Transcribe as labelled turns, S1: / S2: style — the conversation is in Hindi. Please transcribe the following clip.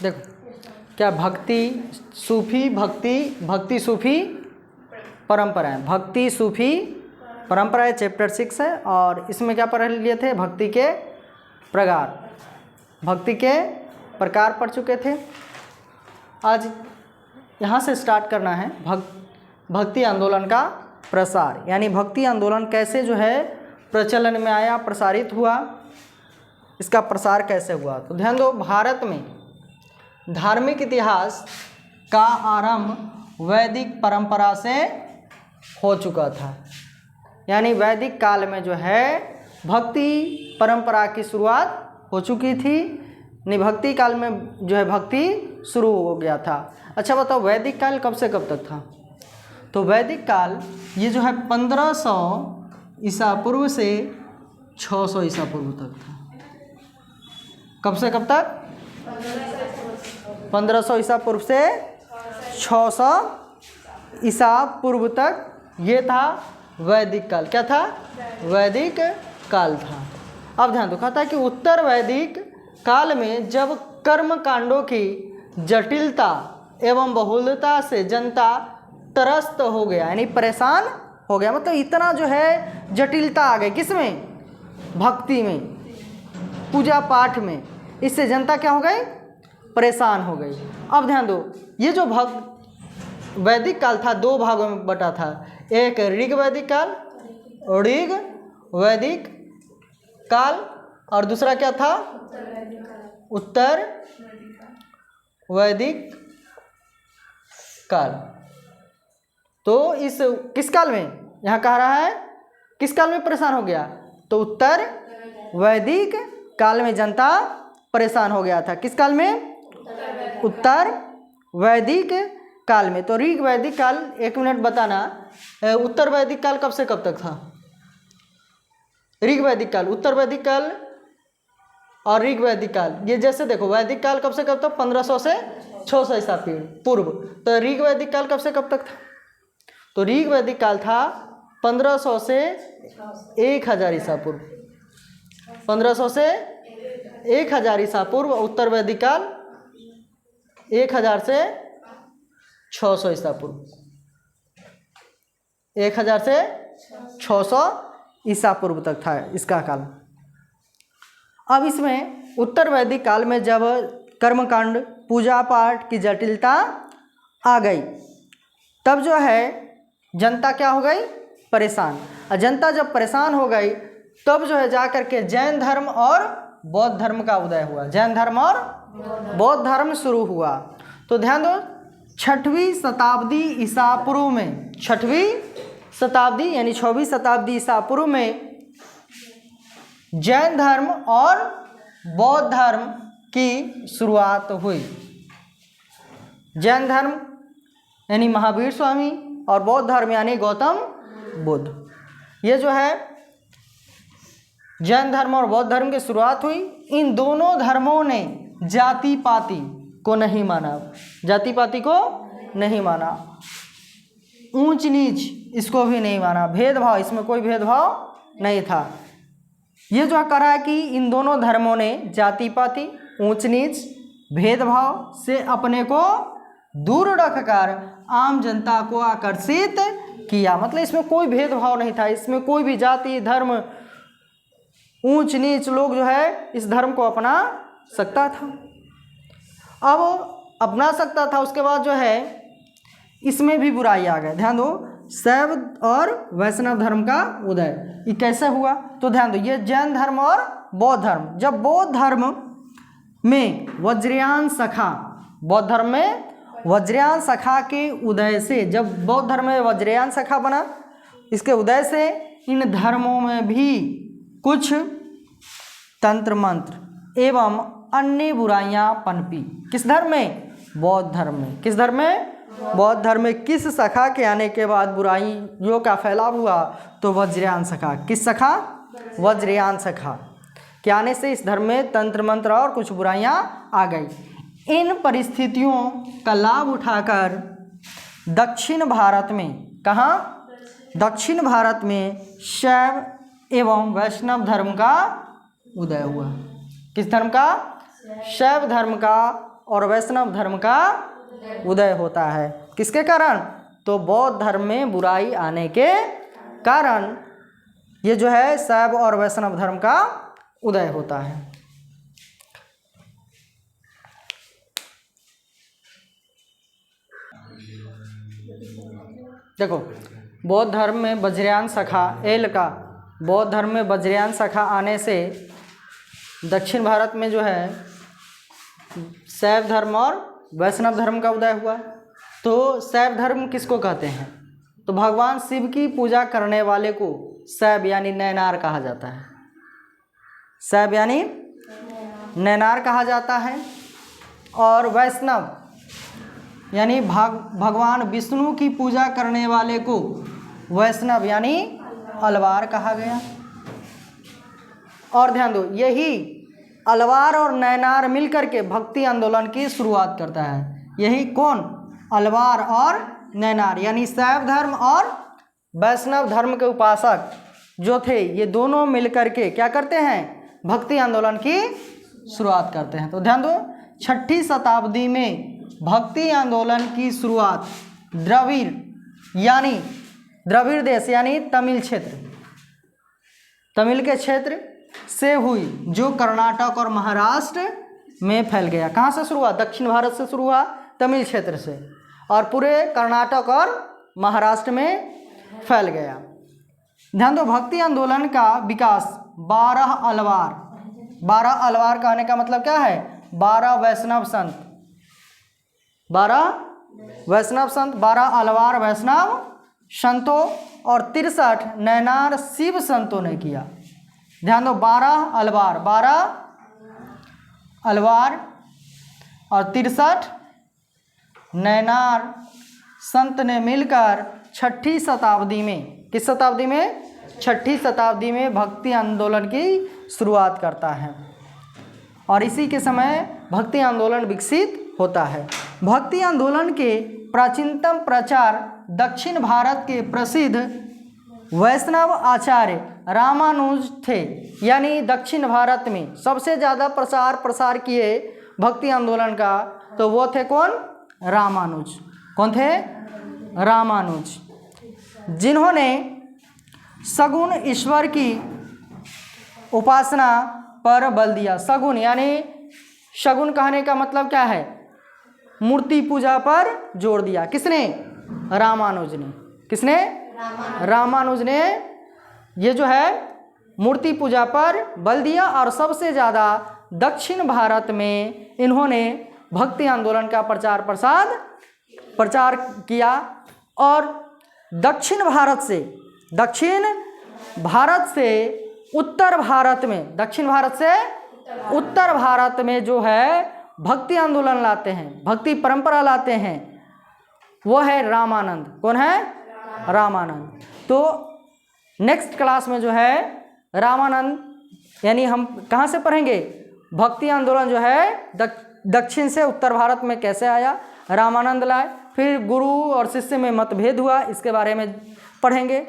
S1: देखो क्या भक्ति सूफी परंपराएं, भक्ति सूफी परंपराएं चैप्टर 6 है। और इसमें क्या पढ़ लिए थे? भक्ति के प्रकार पढ़ चुके थे। आज यहाँ से स्टार्ट करना है भक्ति आंदोलन का प्रसार, यानी भक्ति आंदोलन कैसे जो है प्रचलन में आया, प्रसारित हुआ, इसका प्रसार कैसे हुआ। तो ध्यान दो, भारत में धार्मिक इतिहास का आरंभ वैदिक परंपरा से हो चुका था, यानी वैदिक काल में जो है भक्ति परंपरा की शुरुआत हो चुकी थी। भक्ति काल में जो है भक्ति शुरू हो गया था। अच्छा बताओ, वैदिक काल कब से कब तक था? तो वैदिक काल ये जो है 1500 ईसा पूर्व से 600 ईसा पूर्व तक था। कब से कब तक? 1500 ईसा पूर्व से 600 ईसा पूर्व तक ये था वैदिक काल। क्या था? वैदिक काल था। अब ध्यान दो, कहता है कि उत्तर वैदिक काल में जब कर्म कांडों की जटिलता एवं बहुलता से जनता त्रस्त हो गया, यानी परेशान हो गया, मतलब इतना जो है जटिलता आ गई किसमें? भक्ति में, पूजा पाठ में। इससे जनता क्या हो गई? परेशान हो गई। अब ध्यान दो, ये जो वैदिक काल था दो भागों में बटा था। एक ऋग वैदिक काल और दूसरा क्या था? उत्तर वैदिक काल। तो इस किस काल में यहाँ कह रहा है, किस काल में परेशान हो गया? तो उत्तर वैदिक काल में जनता परेशान हो गया था। किस काल में? उत्तर वैदिक काल में। तो ऋग वैदिक काल, एक मिनट बताना, उत्तर वैदिक काल कब से कब तक था? ऋग वैदिक काल, उत्तर वैदिक काल और ऋग वैदिक काल। ये जैसे देखो, वैदिक काल कब से कब तक? 1500 से 600 ईसा पूर्व। तो ऋग वैदिक काल कब से कब तक था? तो ऋग वैदिक काल था 1500 से 1000 ईसा पूर्व। 1500 से 1000 ईसा पूर्व। उत्तर वैदिक काल 1000 से 600 ईसा पूर्व। 1000 से 600 ईसा पूर्व तक था इसका काल। अब इसमें उत्तर वैदिक काल में जब कर्मकांड, पूजा पाठ की जटिलता आ गई, तब जो है जनता क्या हो गई? परेशान। और जनता जब परेशान हो गई तब जो है जाकर के जैन धर्म और बौद्ध धर्म का उदय हुआ। जैन धर्म और बौद्ध धर्म शुरू हुआ। तो ध्यान दो, 6वीं शताब्दी ईसा पूर्व में, 6वीं शताब्दी यानी 6वीं शताब्दी ईसा पूर्व में जैन धर्म और बौद्ध धर्म की शुरुआत हुई। जैन धर्म यानी महावीर स्वामी और बौद्ध धर्म यानी गौतम बुद्ध। ये जो है जैन धर्म और बौद्ध धर्म की शुरुआत हुई। इन दोनों धर्मों ने जाति पाति को नहीं माना, जाति पाति को नहीं माना, ऊंच नीच इसको भी नहीं माना, भेदभाव, इसमें कोई भेदभाव नहीं था। ये जो कह रहा है कि इन दोनों धर्मों ने जाति पाति, ऊंच नीच, भेदभाव से अपने को दूर रखकर आम जनता को आकर्षित किया। मतलब इसमें कोई भेदभाव नहीं था, इसमें कोई भी जाति धर्म ऊंच नीच लोग जो है इस धर्म को अपना सकता था। अब अपना सकता था, उसके बाद जो है इसमें भी बुराई आ गए। ध्यान दो, शैव और वैष्णव धर्म का उदय ये कैसे हुआ? तो ध्यान दो, ये जैन धर्म और बौद्ध धर्म। जब बौद्ध धर्म में वज्रयान शाखा, बौद्ध धर्म में वज्रयान शाखा के उदय से, जब बौद्ध धर्म में वज्रयान शाखा बना, इसके उदय से इन धर्मों में भी कुछ तंत्र मंत्र एवं अन्य बुराइयां पनपी। किस धर्म में? बौद्ध धर्म में। किस धर्म में? बौद्ध धर्म में। किस शाखा के आने के बाद बुराइयों का फैलाव हुआ? तो वज्रयान शाखा। किस शाखा? वज्रयान शाखा के आने से इस धर्म में तंत्र मंत्र और कुछ बुराइयां आ गई। इन परिस्थितियों का लाभ उठाकर दक्षिण भारत में, कहाँ? दक्षिण भारत में शैव एवं वैष्णव धर्म का उदय हुआ। किस धर्म का? शैव धर्म का और वैष्णव धर्म का उदय होता है। किसके कारण? तो बौद्ध धर्म में बुराई आने के कारण ये जो है शैव और वैष्णव धर्म का उदय होता है। देखो, बौद्ध धर्म में वज्रयान शाखा एल का बौद्ध धर्म में वज्रयान शाखा आने से दक्षिण भारत में जो है शैव धर्म और वैष्णव धर्म का उदय हुआ। तो शैव धर्म किसको कहते हैं? तो भगवान शिव की पूजा करने वाले को शैव यानी नैनार कहा जाता है। शैव यानी नैनार कहा जाता है। और वैष्णव यानी भगवान विष्णु की पूजा करने वाले को वैष्णव यानी अलवार कहा गया। और ध्यान दो, यही अलवार और नैनार मिलकर के भक्ति आंदोलन की शुरुआत करता है। यही कौन? अलवार और नैनार यानी शैव धर्म और वैष्णव धर्म के उपासक जो थे, ये दोनों मिलकर के क्या करते हैं? भक्ति आंदोलन की शुरुआत करते हैं। तो ध्यान दो, 6ठी शताब्दी में भक्ति आंदोलन की शुरुआत द्रविड़ देश यानी तमिल क्षेत्र, तमिल के क्षेत्र से हुई, जो कर्नाटक और महाराष्ट्र में फैल गया। कहाँ से शुरू हुआ? दक्षिण भारत से शुरू हुआ, तमिल क्षेत्र से, और पूरे कर्नाटक और महाराष्ट्र में फैल गया। ध्यान दो, भक्ति आंदोलन का विकास 12 अलवार कहने का मतलब क्या है? 12 वैष्णव संत, 12 वैष्णव संत, 12 अलवार वैष्णव संतों और 63 नैनार शिव संतों ने किया। ध्यान दो, 12 अलवार और 63 नैनार संत ने मिलकर 6ठी शताब्दी में, किस शताब्दी में? 6ठी शताब्दी में भक्ति आंदोलन की शुरुआत करता है। और इसी के समय भक्ति आंदोलन विकसित होता है। भक्ति आंदोलन के प्राचीनतम प्रचार दक्षिण भारत के प्रसिद्ध वैष्णव आचार्य रामानुज थे। यानी दक्षिण भारत में सबसे ज़्यादा प्रसार किए भक्ति आंदोलन का, तो वो थे कौन? रामानुज। कौन थे? रामानुज, जिन्होंने सगुण ईश्वर की उपासना पर बल दिया। सगुण यानी, शगुन कहने का मतलब क्या है? मूर्ति पूजा पर जोर दिया। किसने? रामानुज ने। किसने? रामानुज ने ये जो है मूर्ति पूजा पर बल दिया। और सबसे ज़्यादा दक्षिण भारत में इन्होंने भक्ति आंदोलन का प्रचार किया। और दक्षिण भारत से उत्तर भारत में जो है भक्ति आंदोलन लाते हैं, भक्ति परंपरा लाते हैं, वो है रामानंद। कौन है? रामानंद। तो नेक्स्ट क्लास में जो है रामानंद यानी हम कहाँ से पढ़ेंगे? भक्ति आंदोलन जो है दक्षिण से उत्तर भारत में कैसे आया, रामानंद लाए, फिर गुरु और शिष्य में मतभेद हुआ, इसके बारे में पढ़ेंगे।